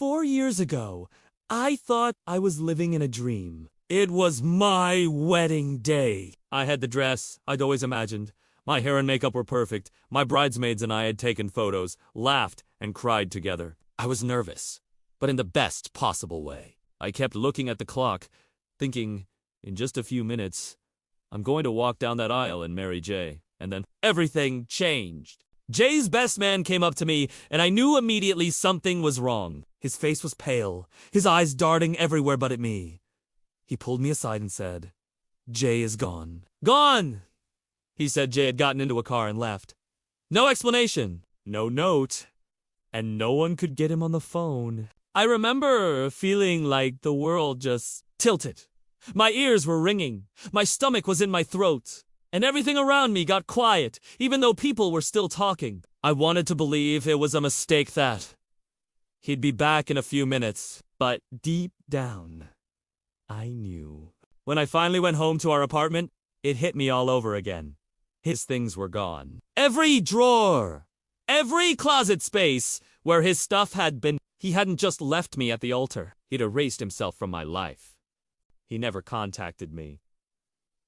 4 years ago, I thought I was living in a dream. It was my wedding day. I had the dress I'd always imagined. My hair and makeup were perfect. My bridesmaids and I had taken photos, laughed, and cried together. I was nervous, but in the best possible way. I kept looking at the clock, thinking, in just a few minutes, I'm going to walk down that aisle and marry Jay. And then everything changed. Jay's best man came up to me, and I knew immediately something was wrong. His face was pale, his eyes darting everywhere but at me. He pulled me aside and said, Jay is gone. Gone! He said Jay had gotten into a car and left. No explanation, no note, and no one could get him on the phone. I remember feeling like the world just tilted. My ears were ringing, my stomach was in my throat, and everything around me got quiet, even though people were still talking. I wanted to believe it was a mistake that he'd be back in a few minutes, but deep down, I knew. When I finally went home to our apartment, it hit me all over again. His things were gone. Every drawer, every closet space where his stuff had been. He hadn't just left me at the altar. He'd erased himself from my life. He never contacted me.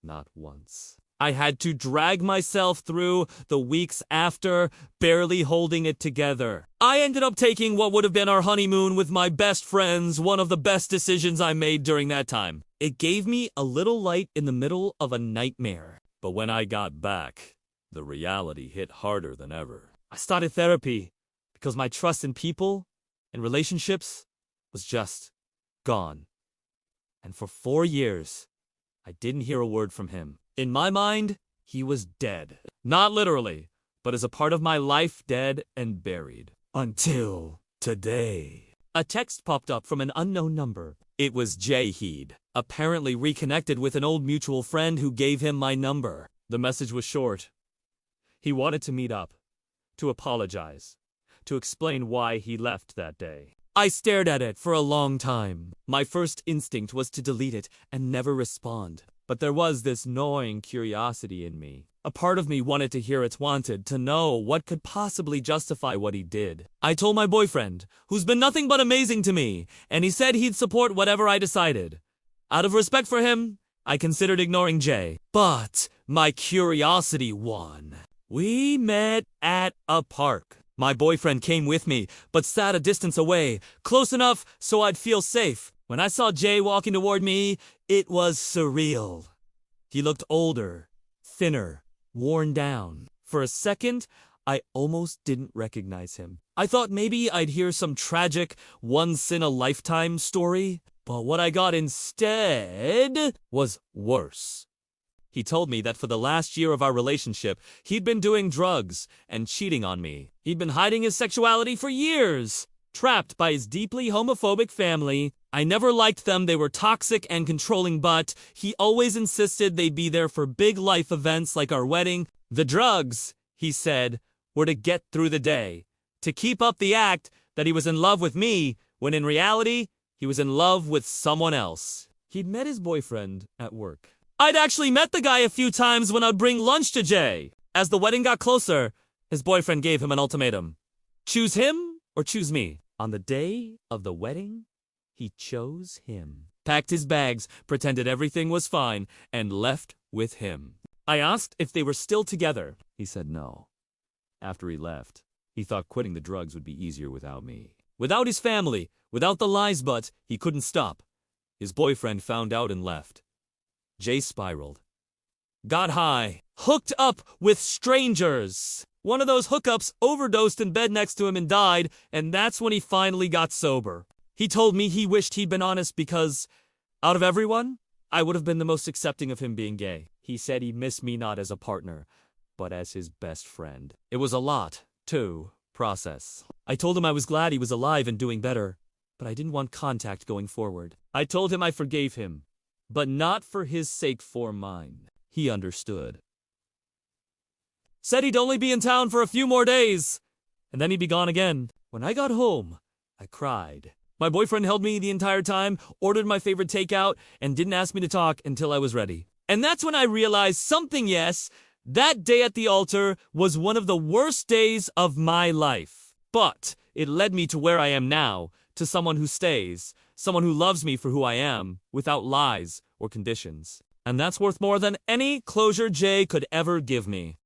Not once. I had to drag myself through the weeks after, barely holding it together. I ended up taking what would have been our honeymoon with my best friends, one of the best decisions I made during that time. It gave me a little light in the middle of a nightmare. But when I got back, the reality hit harder than ever. I started therapy because my trust in people and relationships was just gone. And for 4 years, I didn't hear a word from him. In my mind, he was dead. Not literally, but as a part of my life, dead and buried. Until today. A text popped up from an unknown number. It was Jay. He'd apparently reconnected with an old mutual friend who gave him my number. The message was short. He wanted to meet up, to apologize, to explain why he left that day. I stared at it for a long time. My first instinct was to delete it and never respond. But there was this gnawing curiosity in me. A part of me wanted to hear it, wanted to know what could possibly justify what he did. I told my boyfriend, who's been nothing but amazing to me, and he said he'd support whatever I decided. Out of respect for him, I considered ignoring Jay. But my curiosity won. We met at a park. My boyfriend came with me, but sat a distance away, close enough so I'd feel safe. When I saw Jay walking toward me, it was surreal. He looked older, thinner, worn down. For a second, I almost didn't recognize him. I thought maybe I'd hear some tragic, once-in-a-lifetime story, but what I got instead was worse. He told me that for the last year of our relationship, he'd been doing drugs and cheating on me. He'd been hiding his sexuality for years, trapped by his deeply homophobic family. I never liked them, they were toxic and controlling, but he always insisted they'd be there for big life events like our wedding. The drugs, he said, were to get through the day, to keep up the act that he was in love with me, when in reality, he was in love with someone else. He'd met his boyfriend at work. I'd actually met the guy a few times when I'd bring lunch to Jay. As the wedding got closer, his boyfriend gave him an ultimatum. Choose him or choose me. On the day of the wedding, he chose him. Packed his bags, pretended everything was fine, and left with him. I asked if they were still together. He said no. After he left, he thought quitting the drugs would be easier without me. Without his family, without the lies, but he couldn't stop. His boyfriend found out and left. Jay spiraled. Got high. Hooked up with strangers. One of those hookups overdosed in bed next to him and died, and that's when he finally got sober. He told me he wished he'd been honest because, out of everyone, I would have been the most accepting of him being gay. He said he missed me not as a partner, but as his best friend. It was a lot to process. I told him I was glad he was alive and doing better, but I didn't want contact going forward. I told him I forgave him, but not for his sake, for mine. He understood. Said he'd only be in town for a few more days, and then he'd be gone again. When I got home, I cried. My boyfriend held me the entire time, ordered my favorite takeout, and didn't ask me to talk until I was ready. And that's when I realized something, yes, that day at the altar was one of the worst days of my life. But it led me to where I am now, to someone who stays, someone who loves me for who I am, without lies or conditions. And that's worth more than any closure Jay could ever give me.